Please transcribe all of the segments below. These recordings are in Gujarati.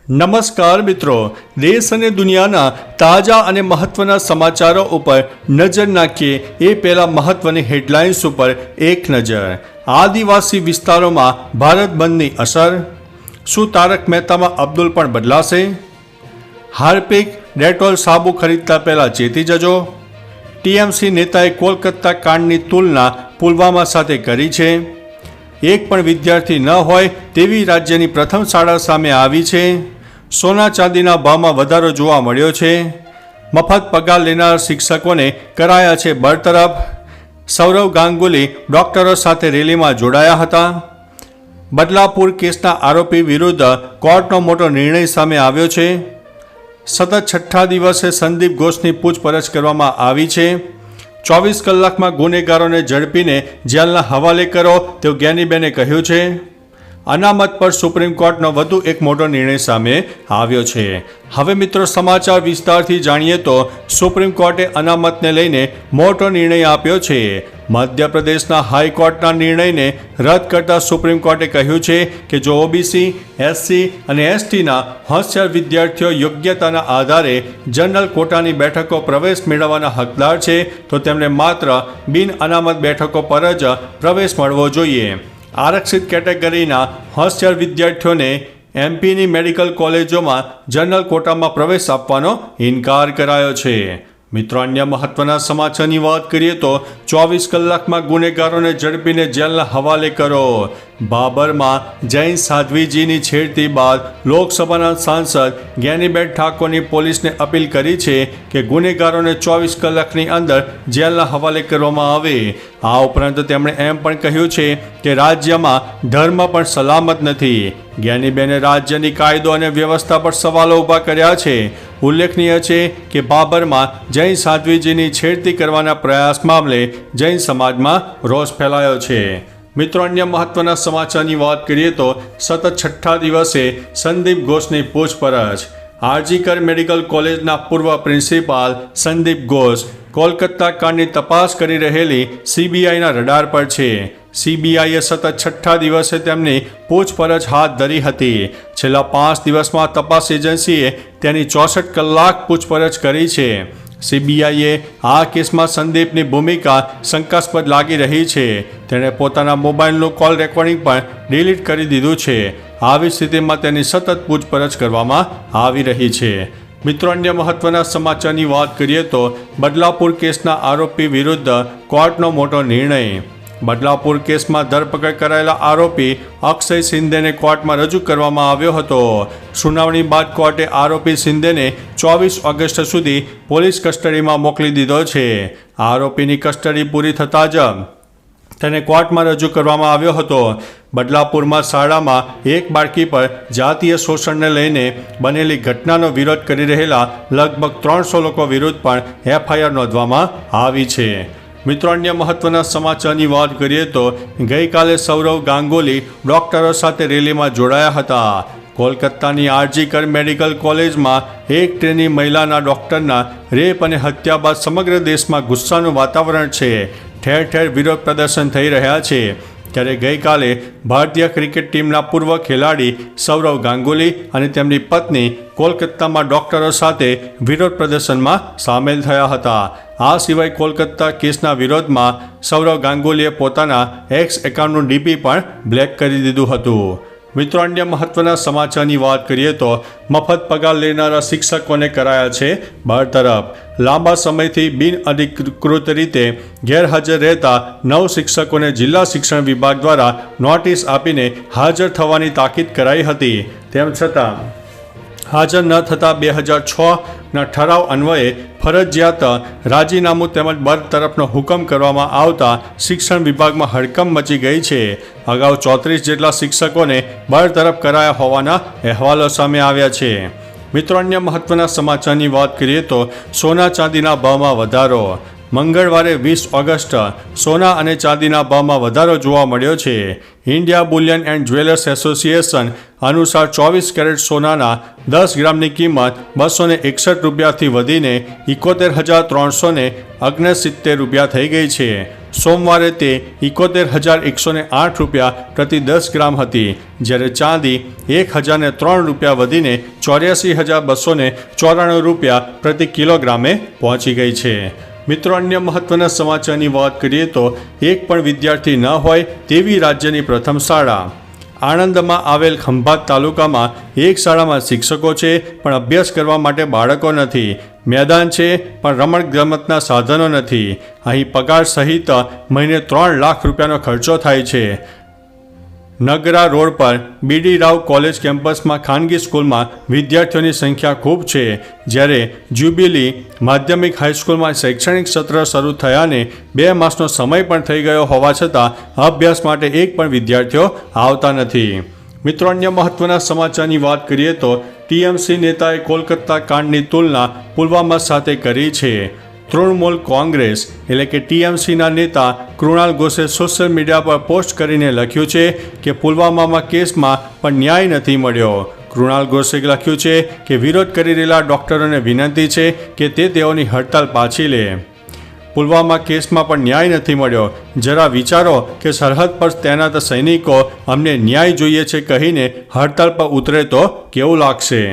નમસ્કાર મિત્રો, દેશ અને દુનિયાના તાજા અને મહત્વના સમાચારો ઉપર નજર નાખીએ એ પહેલા મહત્વની હેડલાઇન્સ ઉપર એક નજર। આદિવાસી વિસ્તારોમાં ભારત બંધની અસર, શું તારક મહેતામાં અબ્દુલ પણ બદલાશે? હાર્પિક ડેટોલ સાબુ ખરીદતા પહેલા ચેતી જજો। ટીએમસી નેતાએ કોલકાતા કાંડની તુલના પુલવામા સાથે કરી છે। એક પણ વિદ્યાર્થી ન હોય તેવી રાજ્યની પ્રથમ શાળા સામે આવી છે। સોના ચાંદીના ભાવમાં વધારો જોવા મળ્યો છે। મફત પગાર લેનાર શિક્ષકોને કરાયા છે બરતરફ। સૌરવ ગાંગુલી ડોક્ટરો સાથે રેલીમાં જોડાયા હતા। બદલાપુર કેસના આરોપી વિરુદ્ધ કોર્ટનો મોટો નિર્ણય સામે આવ્યો છે। સતત છઠ્ઠા દિવસે સંદીપ ઘોષની પૂછપરછ કરવામાં આવી છે। 24 કલાકમાં ગુનેગારોને ઝડપીને જેલના હવાલે કરો તેવું જ્ઞાનીબેને કહ્યું છે। અનામત પર સુપ્રીમ કોર્ટનો વધુ એક મોટો નિર્ણય સામે આવ્યો છે। હવે મિત્રો સમાચાર વિસ્તારથી જાણીએ તો સુપ્રીમ કોર્ટે અનામતને લઈને મોટો નિર્ણય આપ્યો છે। મધ્યપ્રદેશના હાઈકોર્ટના નિર્ણયને રદ કરતા સુપ્રીમ કોર્ટે કહ્યું છે કે જો ઓબીસી, એસસી અને એસટીના હોશિયાર વિદ્યાર્થીઓ યોગ્યતાના આધારે જનરલ કોટાની બેઠકો પ્રવેશ મેળવવાના હકદાર છે તો તેમને માત્ર બિન અનામત બેઠકો પર જ પ્રવેશ મળવો જોઈએ। આરક્ષિત કેટેગરીના હોશિયાર વિદ્યાર્થીઓને એમપીની મેડિકલ કોલેજોમાં જનરલ કોટામાં પ્રવેશ આપવાનો ઇનકાર કરાયો છે। મિત્રો, અન્ય મહત્વના સમાચારની વાત કરીએ તો 24 કલાકમાં ગુનેગારોને ઝડપીને જેલના હવાલે કરો। બાબરમાં જૈન સાધ્વીજીની છેડતી બાદ લોકસભાના સાંસદ જ્ઞાનીબેન ઠાકોરની પોલીસને અપીલ કરી છે કે ગુનેગારોને 24 કલાકની અંદર જેલના હવાલે કરવામાં આવે। આ ઉપરાંત તેમણે એમ પણ કહ્યું છે કે રાજ્યમાં ધર્મ પણ સલામત નથી। જ્ઞાનીબેને રાજ્યની કાયદો અને વ્યવસ્થા પર સવાલો ઊભા કર્યા છે। ઉલ્લેખનીય છે કે બાબરમાં જૈન સાધ્વીજીની છેડતી કરવાના પ્રયાસ મામલે જૈન સમાજમાં રોષ ફેલાયો છે। મિત્રો, અન્ય મહત્વના સમાચારની વાત કરીએ તો સતત છઠ્ઠા દિવસે સંદીપ ઘોષની પૂછપરછ। આરજીકર મેડિકલ કોલેજના પૂર્વ પ્રિન્સિપાલ સંદીપ ઘોષ કોલકાતા કાંડની તપાસ કરી રહેલી સીબીઆઈના રડાર પર છે। સીબીઆઈએ સતત છઠ્ઠા દિવસે તેમની પૂછપરછ હાથ ધરી હતી। છેલ્લા 5 દિવસમાં તપાસ એજન્સીએ તેની 64 કલાક પૂછપરછ કરી છે। સીબીઆઈએ આ કેસમાં સંદીપની ભૂમિકા શંકાસ્પદ લાગી રહી છે। તેણે પોતાના મોબાઈલનું કોલ રેકોર્ડિંગ પણ ડિલીટ કરી દીધું છે। આવી સ્થિતિમાં તેની સતત પૂછપરછ કરવામાં આવી રહી છે। મિત્રો, અન્ય મહત્વના સમાચારની વાત કરીએ તો બદલાપુર કેસના આરોપી વિરુદ્ધ કોર્ટનો મોટો નિર્ણય। બદલાપુર કેસમાં ધરપકડ કરાયેલા આરોપી અક્ષય શિંદેને કોર્ટમાં રજૂ કરવામાં આવ્યો હતો। સુનાવણી બાદ કોર્ટે આરોપી શિંદેને 24 ઓગસ્ટ સુધી પોલીસ કસ્ટડીમાં મોકલી દીધો છે। આરોપીની કસ્ટડી પૂરી થતાં જ તેને કોર્ટમાં રજૂ કરવામાં આવ્યો હતો। બદલાપુરમાં શાળામાં એક બાળકી પર જાતીય શોષણને લઈને બનેલી ઘટનાનો વિરોધ કરી રહેલા લગભગ 300 લોકો વિરુદ્ધ પણ એફઆઈઆર નોંધવામાં આવી છે। મિત્રો, અન્ય મહત્વના સમાચારની વાત કરીએ તો ગઈકાલે સૌરવ ગાંગુલી ડોક્ટરો સાથે રેલીમાં જોડાયા હતા। કોલકાતાની આરજીકર મેડિકલ કોલેજમાં એક ટ્રેની મહિલાના ડોક્ટરના રેપ અને હત્યા બાદ સમગ્ર દેશમાં ગુસ્સાનું વાતાવરણ છે। ઠેર ઠેર વિરોધ પ્રદર્શન થઈ રહ્યા છે। ત્યારે ગઈકાલે ભારતીય ક્રિકેટ ટીમના પૂર્વ ખેલાડી સૌરવ ગાંગુલી અને તેમની પત્ની કોલકાતામાં ડોક્ટરો સાથે વિરોધ પ્રદર્શનમાં સામેલ થયા હતા। આ સિવાય કોલકાતા કેસના વિરોધમાં સૌરવ ગાંગુલીએ પોતાના એક્સ એકાઉન્ટનું ડીપી પણ બ્લેક કરી દીધું હતું। મિત્રો, અન્ય મહત્વના સમાચારની વાત કરીએ તો મફત પગાર લેનારા શિક્ષકોને કરાયા છે બરતરફ। લાંબા સમયથી બિનઅધિકૃત રીતે ગેરહાજર રહેતા 9 શિક્ષકોને જિલ્લા શિક્ષણ વિભાગ દ્વારા નોટિસ આપીને હાજર થવાની તાકીદ કરાઈ હતી। તેમ છતાં હાજર ન થતાં 2006ના ઠરાવ અન્વયે ફરજિયાત રાજીનામું તેમજ બરતરફનો હુકમ કરવામાં આવતા શિક્ષણ વિભાગમાં હડકંપ મચી ગઈ છે। અગાઉ 34 જેટલા શિક્ષકોને બરતરફ કરાયા હોવાના અહેવાલો સામે આવ્યા છે। મિત્રો, અન્ય મહત્વના સમાચારની વાત કરીએ તો સોના ચાંદીના ભાવમાં વધારો। મંગળવારે 20 ઓગસ્ટ સોના અને ચાંદીના ભાવમાં વધારો જોવા મળ્યો છે। India Boolean and jewellers association અનુસાર 24 કેરેટ સોનાના 10 ગ્રામની કિંમત 261 રૂપિયાથી વધીને 71,369 રૂપિયા થઈ ગઈ છે। સોમવારે તે 71,108 રૂપિયા પ્રતિ 10 ગ્રામ હતી, જ્યારે ચાંદી 1,003 રૂપિયા વધીને 84,294 રૂપિયા પ્રતિ કિલોગ્રામે પહોંચી ગઈ છે. મિત્રો, અન્ય મહત્વના સમાચારની વાત કરીએ તો એક પણ વિદ્યાર્થી ન હોય તેવી રાજ્યની પ્રથમ શાળા. આણંદમાં આવેલ ખંભાત તાલુકામાં એક શાળામાં શિક્ષકો છે પણ અભ્યાસ કરવા માટે બાળકો નથી. મેદાન છે પણ રમત ગમતના સાધનો નથી. અહીં પગાર સહિત મહિને 3 લાખ રૂપિયાનો ખર્ચો થાય છે. નગરા રોડ પર બીડી રાવ કોલેજ કેમ્પસમાં ખાનગી સ્કૂલમાં વિદ્યાર્થીઓની સંખ્યા ખૂબ છે, જ્યારે જ્યુબિલી માધ્યમિક હાઈસ્કૂલમાં શૈક્ષણિક સત્ર શરૂ થયાને 2 માસનો સમય પણ થઈ ગયો હોવા છતાં અભ્યાસ માટે એક પણ વિદ્યાર્થીઓ આવતા નથી. મિત્રો, અન્ય મહત્વના સમાચારની વાત કરીએ તો ટીએમસી નેતાએ કોલકાતા કાંડની તુલના પુલવામા સાથે કરી છે. તૃણમૂલ કોંગ્રેસ એટલે કે ટીએમસીના નેતા કૃણાલ ઘોષે સોશિયલ મીડિયા પર પોસ્ટ કરીને લખ્યું છે કે પુલવામામાં કેસમાં પણ ન્યાય નથી મળ્યો. કૃણાલ ઘોષે લખ્યું છે કે વિરોધ કરી રહેલા ડૉક્ટરોને વિનંતી છે કે તે તેઓની હડતાલ પાછી લે. પુલવામા કેસમાં પણ ન્યાય નથી મળ્યો. જરા વિચારો કે સરહદ પર તૈનાત સૈનિકો અમને ન્યાય જોઈએ છે કહીને હડતાલ પર ઉતરે તો કેવું લાગશે.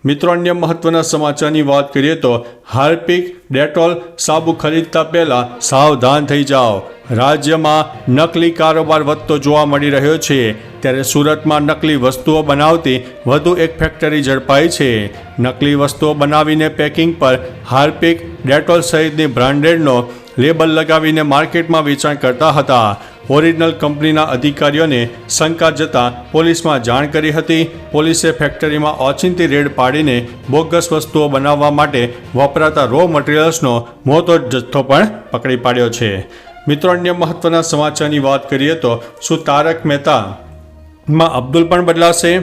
મિત્રો, અન્ય મહત્વના સમાચારની વાત કરીએ તો હાર્પિક ડેટોલ સાબુ ખરીદતા પહેલાં સાવધાન થઈ જાઓ. રાજ્યમાં નકલી કારોબાર વધતો જોવા મળી રહ્યો છે, ત્યારે સુરતમાં નકલી વસ્તુઓ બનાવતી વધુ એક ફેક્ટરી ઝડપાઈ છે. નકલી વસ્તુઓ બનાવીને પેકિંગ પર હાર્પિક ડેટોલ સહિતની બ્રાન્ડેડનો લેબલ લગાવીને માર્કેટમાં વેચાણ કરતા હતા. ઓરિજિનલ કંપનીના અધિકારીઓને શંકા જતાં પોલીસમાં જાણ કરી હતી. પોલીસે ફેક્ટરીમાં ઓચિંતી રેડ પાડીને બોગસ વસ્તુઓ બનાવવા માટે વપરાતા રો મટીરિયલ્સનો મોટો જથ્થો પણ પકડી પાડ્યો છે. મિત્રો, અન્ય મહત્વના સમાચારની વાત કરીએ તો શું તારક મહેતામાં અબ્દુલ પણ બદલાશે?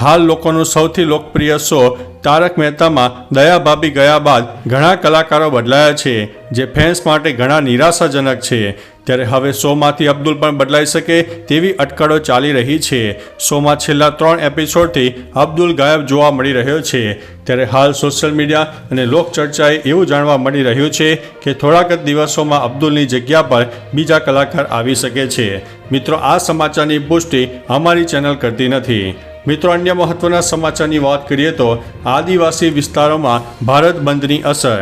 હાલ લોકોનું સૌથી લોકપ્રિય શો તારક મહેતામાં દયાભાભી ગયા બાદ ઘણા કલાકારો બદલાયા છે, જે ફેન્સ માટે ઘણા નિરાશાજનક છે. ત્યારે હવે શોમાંથી અબ્દુલ પણ બદલાઈ શકે તેવી અટકળો ચાલી રહી છે. શોમાં છેલ્લા 3 એપિસોડથી અબ્દુલ ગાયબ જોવા મળી રહ્યો છે. ત્યારે હાલ સોશિયલ મીડિયા અને લોકચર્ચાએ એવું જાણવા મળી રહ્યું છે કે થોડાક જ દિવસોમાં અબ્દુલની જગ્યા પર બીજા કલાકાર આવી શકે છે. મિત્રો, આ સમાચારની પુષ્ટિ અમારી ચેનલ કરતી નથી. મિત્રો, અન્ય મહત્વના સમાચારની વાત કરીએ તો આદિવાસી વિસ્તારોમાં ભારત બંધની અસર.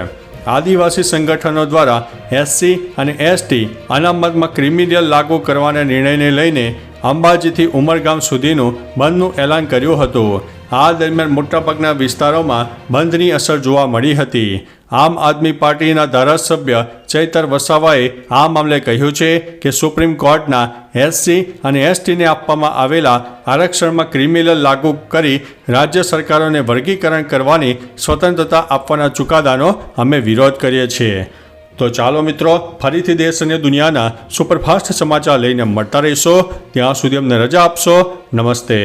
આદિવાસી સંગઠનો દ્વારા એસસી અને એસટી અનામતમાં ક્રિમિનલ લાગુ કરવાના નિર્ણયને લઈને અંબાજીથી ઉમરગામ સુધીનું બંધનું એલાન કર્યું હતું. આ દરમિયાન મોટાભાગના વિસ્તારોમાં બંધની અસર જોવા મળી હતી. આમ આદમી પાર્ટીના ધારાસભ્ય ચૈતર વસાવાએ આ મામલે કહ્યું છે કે સુપ્રીમ કોર્ટના એસસી અને એસટીને આપવામાં આવેલા આરક્ષણમાં ક્રિમિનલ લાગુ કરી રાજ્ય સરકારોને વર્ગીકરણ કરવાની સ્વતંત્રતા આપવાના ચુકાદાનો અમે વિરોધ કરીએ છીએ. તો ચાલો મિત્રો, ફરીથી દેશ અને દુનિયાના સુપરફાસ્ટ સમાચાર લઈને મળતા રહીશો. ત્યાં સુધી અમને રજા આપશો. નમસ્તે.